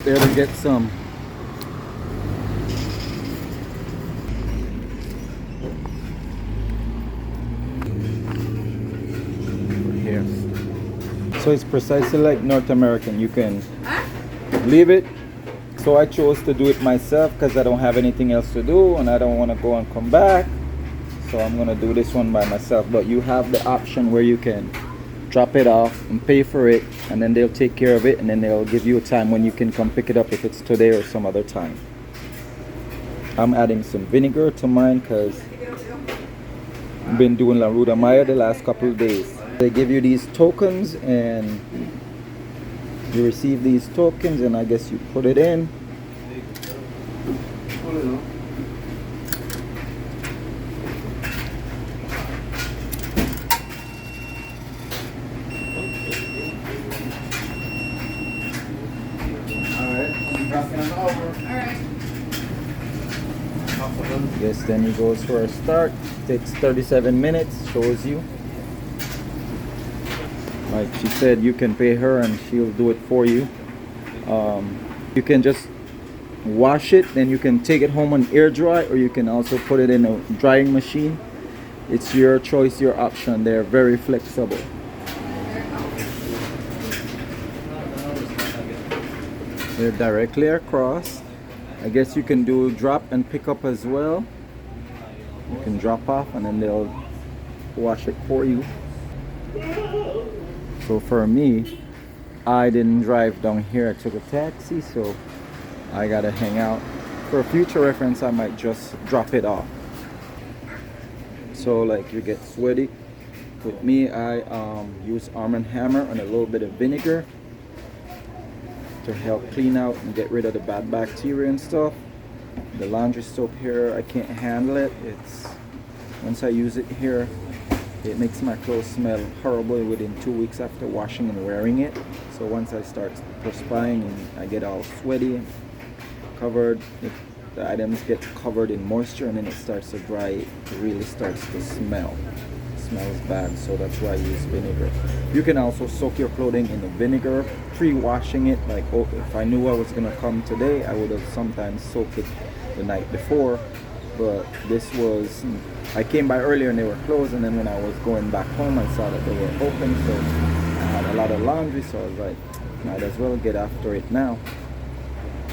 there to get some. Here. So it's precisely like North American. You can leave it. So I chose to do it myself because I don't have anything else to do and I don't want to go and come back. So I'm gonna do this one by myself. But you have the option where you can drop it off and pay for it, and then they'll take care of it, and then they'll give you a time when you can come pick it up if it's today or some other time. I'm adding some vinegar to mine because I've been doing Laundromat the last couple of days. They give you these tokens and you receive these tokens, and I guess you put it in. Yes, then he goes for a start. Takes 37 minutes, shows you. Like she said, you can pay her and she'll do it for you. You can just wash it, then you can take it home and air dry, or you can also put it in a drying machine. It's your choice, your option. They're very flexible. They're directly across. I guess you can do drop and pick up as well. You can drop off and then they'll wash it for you. So for me, I didn't drive down here. I took a taxi, so I gotta hang out. For future reference, I might just drop it off. So like you get sweaty. With me, I use Arm & Hammer and a little bit of vinegar to help clean out and get rid of the bad bacteria and stuff. The laundry soap here, I can't handle it. It's once I use it here, it makes my clothes smell horrible within 2 weeks after washing and wearing it. So once I start perspiring and I get all sweaty and covered, the items get covered in moisture and then it starts to dry, it really starts to smell. Smells bad, so that's why I use vinegar. You can also soak your clothing in the vinegar, pre-washing it. Like, oh, if I knew I was gonna come today, I would have sometimes soaked it the night before. But this was, I came by earlier and they were closed, and then when I was going back home, I saw that they were open, so I had a lot of laundry, so I was like, might as well get after it now.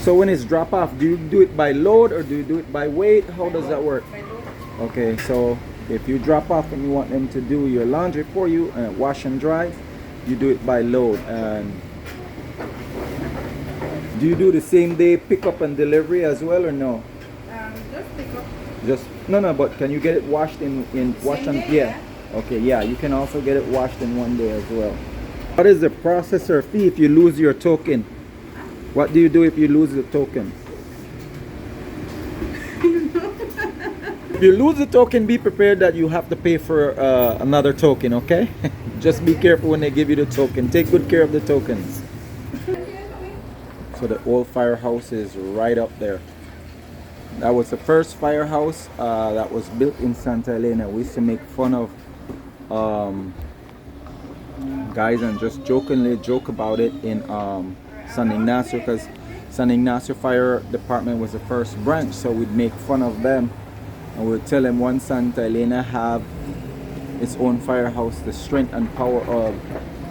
So when it's drop off, do you do it by load or do you do it by weight? How does that work? Okay, so if you drop off and you want them to do your laundry for you and wash and dry, you do it by load. And do you do the same day pickup and delivery as well or no? Just pick up. Just no, but can you get it washed in wash and yeah? Okay, yeah, you can also get it washed in one day as well. What is the processor fee if you lose your token? What do you do if you lose the token? If you lose the token, be prepared that you have to pay for another token, okay? Just be careful when they give you the token. Take good care of the tokens. So the old firehouse is right up there. That was the first firehouse that was built in Santa Elena. We used to make fun of guys and just jokingly joke about it in San Ignacio, because San Ignacio Fire Department was the first branch, so we'd make fun of them and we'd tell them once Santa Elena have its own firehouse, the strength and power of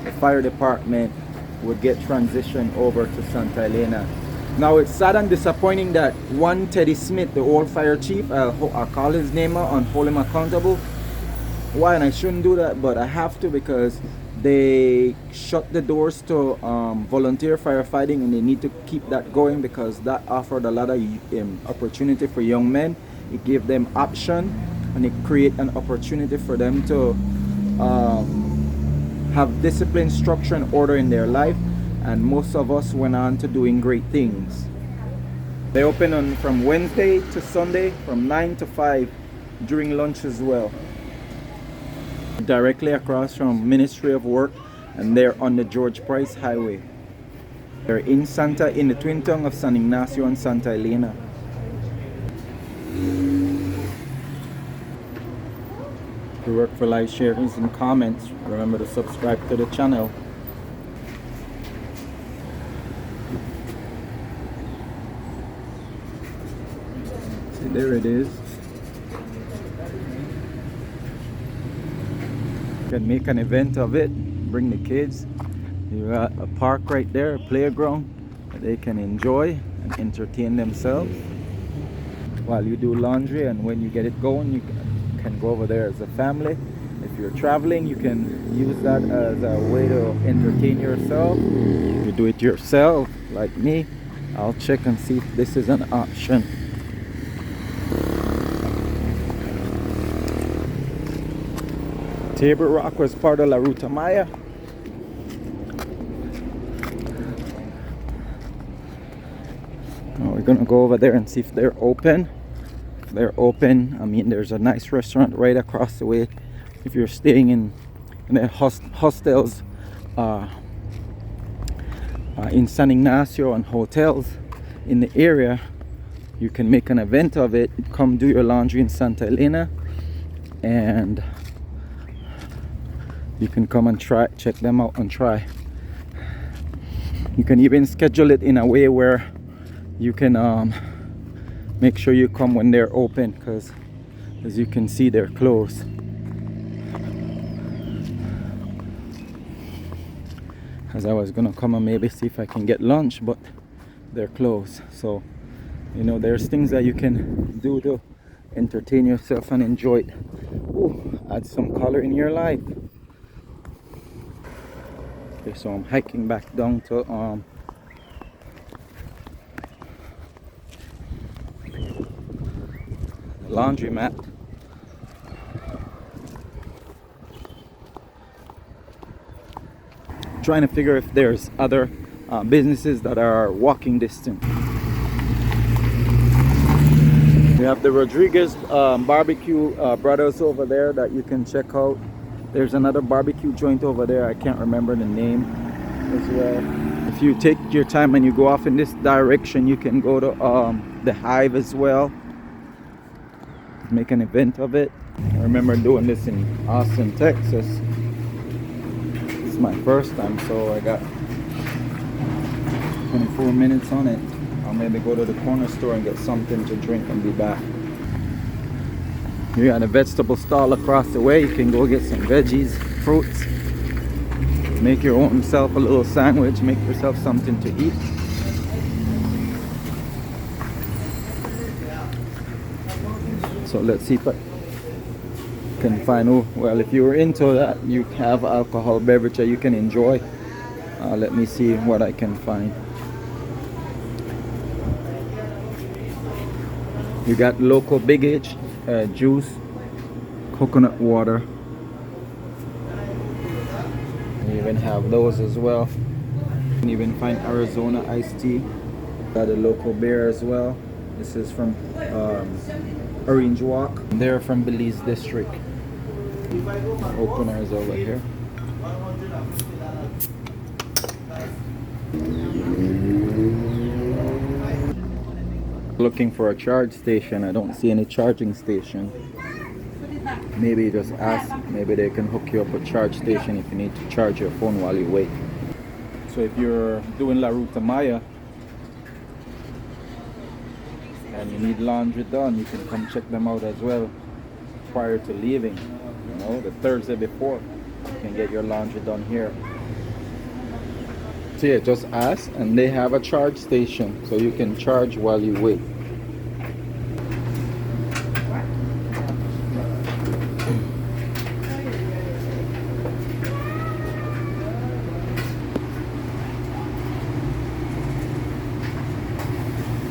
the fire department would get transitioned over to Santa Elena. Now it's sad and disappointing that one Teddy Smith, the old fire chief, I'll call his name out and hold him accountable. Why? And I shouldn't do that, but I have to, because they shut the doors to volunteer firefighting, and they need to keep that going because that offered a lot of opportunity for young men. It gave them option, and it created an opportunity for them to have discipline, structure, and order in their life. And most of us went on to doing great things. They open from Wednesday to Sunday from 9 to 5 during lunch as well. Directly across from Ministry of Work, and they're on the George Price Highway. They're in the twin tongue of San Ignacio and Santa Elena. If you work for like, shares, and comments, remember to subscribe to the channel. There it is. You can make an event of it, bring the kids. You got a park right there, a playground that they can enjoy and entertain themselves while you do laundry, and when you get it going, you can go over there as a family. If you're traveling, you can use that as a way to entertain yourself. If you do it yourself, like me, I'll check and see if this is an option. Table Rock was part of La Ruta Maya. We're gonna go over there and see if they're open. If they're open, I mean, there's a nice restaurant right across the way. If you're staying in the hostels in San Ignacio and hotels in the area, you can make an event of it. Come do your laundry in Santa Elena, and you can come and check them out and try. You can even schedule it in a way where you can make sure you come when they're open, because as you can see, they're closed. As I was gonna come and maybe see if I can get lunch, but they're closed. So, you know, there's things that you can do to entertain yourself and enjoy it. Ooh, add some color in your life. Okay, so I'm hiking back down to the laundromat. Trying to figure if there's other businesses that are walking distance. We have the Rodriguez barbecue brothers over there that you can check out. There's another barbecue joint over there, I can't remember the name as well. If you take your time and you go off in this direction, you can go to the Hive as well. Make an event of it. I remember doing this in Austin, Texas. It's my first time, so I got 24 minutes on it. I'll maybe go to the corner store and get something to drink and be back. You got a vegetable stall across the way. You can go get some veggies, fruits. Make your own self a little sandwich. Make yourself something to eat. So let's see if I can find, oh, well, if you're into that, you have alcohol beverage that you can enjoy. Let me see what I can find. You got local Big H juice, coconut water. You even have those as well. You can even find Arizona iced tea. Got a local beer as well. This is from Orange Walk. They're from Belize District. Opener is over here. Looking for a charge station. I don't see any charging station. Maybe just ask. Maybe they can hook you up a charge station if you need to charge your phone while you wait. So if you're doing La Ruta Maya and you need laundry done, you can come check them out as well prior to leaving. You know, the Thursday before, you can get your laundry done here. So yeah, just ask, and they have a charge station, so you can charge while you wait.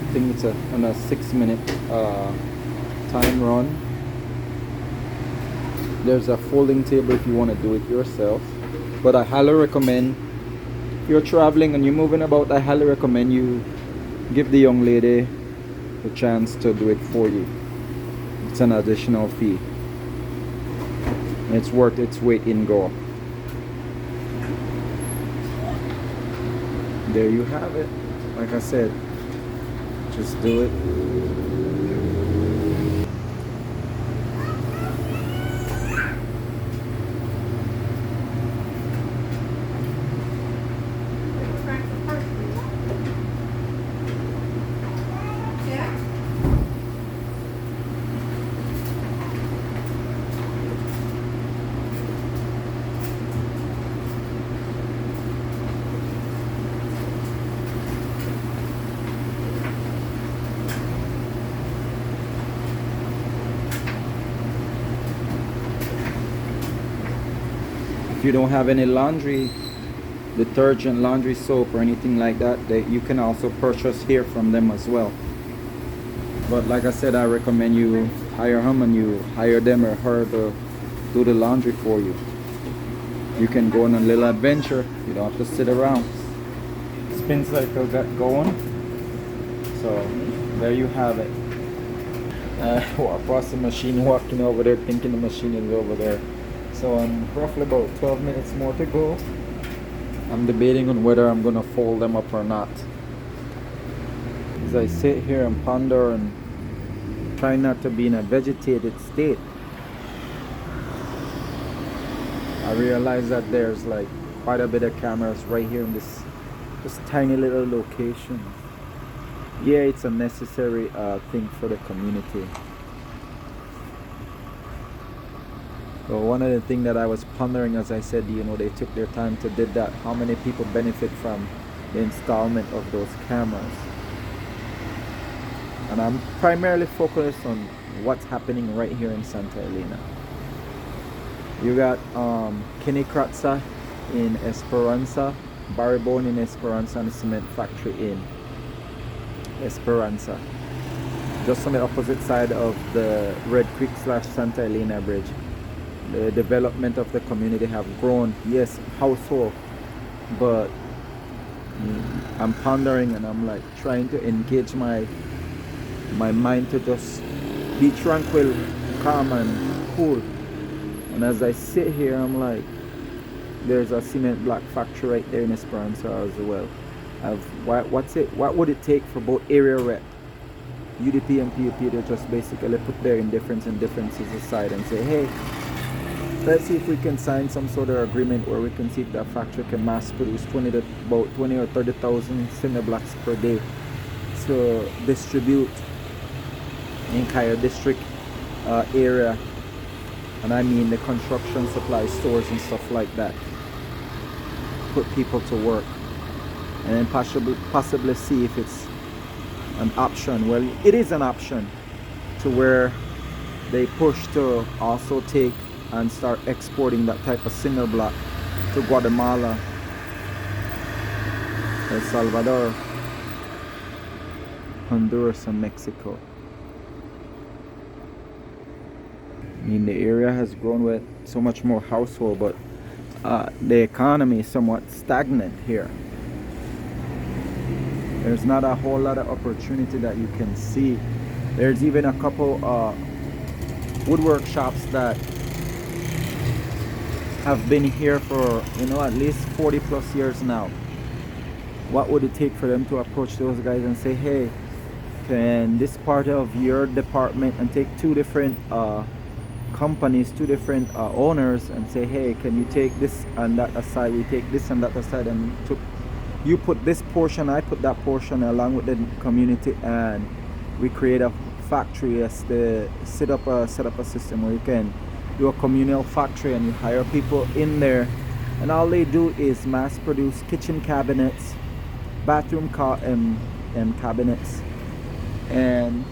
I think it's on a 6-minute time run. There's a folding table if you want to do it yourself, but I highly recommend, if you're traveling and you're moving about, I highly recommend you give the young lady the chance to do it for you. It's an additional fee. It's worth its weight in gold. There you have it. Like I said, just do it. If you don't have any laundry detergent, laundry soap, or anything like that, you can also purchase here from them as well. But like I said, I recommend you hire them, and you hire them or her to do the laundry for you. You can go on a little adventure. You don't have to sit around. Spin cycle got going. So there you have it. Walk past the machine, walking over there, thinking the machine is over there. So I'm roughly about 12 minutes more to go. I'm debating on whether I'm gonna fold them up or not. As I sit here and ponder and try not to be in a vegetated state, I realize that there's like quite a bit of cameras right here in this tiny little location. Yeah, it's a necessary thing for the community. So one of the things that I was pondering, as I said, you know, they took their time to did that. How many people benefit from the installment of those cameras? And I'm primarily focused on what's happening right here in Santa Elena. You got Kinikratsa in Esperanza, Baribone in Esperanza, and a cement factory in Esperanza. Just on the opposite side of the Red Creek / Santa Elena Bridge. The development of the community have grown. Yes, household, but I'm pondering and I'm like trying to engage my mind to just be tranquil, calm and cool. And as I sit here, I'm like, there's a cement block factory right there in Esperanza as well. What would it take for both area rep, UDP and PUP, to just basically put their indifference and differences aside and say, hey, let's see if we can sign some sort of agreement where we can see if that factory can mass produce about 20 or 30,000 cinder blocks per day to distribute in Cayo District area. And I mean the construction supply stores and stuff like that. Put people to work. And then possibly see if it's an option. Well, it is an option to where they push to also take and start exporting that type of cinder block to Guatemala, El Salvador, Honduras, and Mexico. I mean, the area has grown with so much more household, but the economy is somewhat stagnant here. There's not a whole lot of opportunity that you can see. There's even a couple woodwork shops that have been here for, you know, at least 40 plus years now. What would it take for them to approach those guys and say, hey, can this part of your department, and take two different companies, two different owners, and say, hey, can you take this and that aside, we take this and that aside, and you put this portion, I put that portion along with the community, and we create a factory. As the set up a system where you can do a communal factory, and you hire people in there, and all they do is mass produce kitchen cabinets, bathroom cabinets, and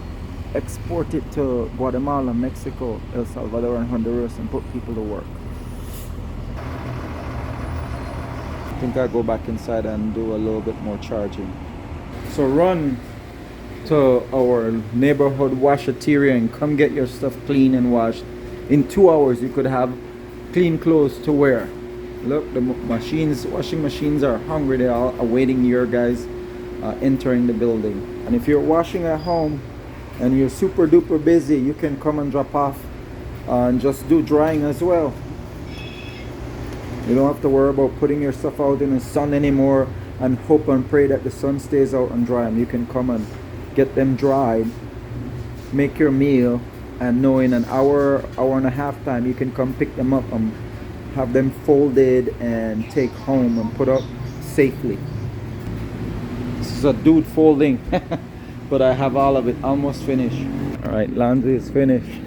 export it to Guatemala, Mexico, El Salvador, and Honduras, and put people to work. I think I'll go back inside and do a little bit more charging. So run to our neighborhood washateria and come get your stuff clean and washed. In 2 hours you could have clean clothes to wear. Look, the washing machines are hungry. They're all awaiting your guys entering the building. And if you're washing at home and you're super duper busy, you can come and drop off and just do drying as well. You don't have to worry about putting your stuff out in the sun anymore and hope and pray that the sun stays out and dry. And you can come and get them dried, make your meal, and know in an hour and a half time you can come pick them up and have them folded and take home and put up safely. This is a dude folding, but I have all of it almost finished. All right, laundry is finished.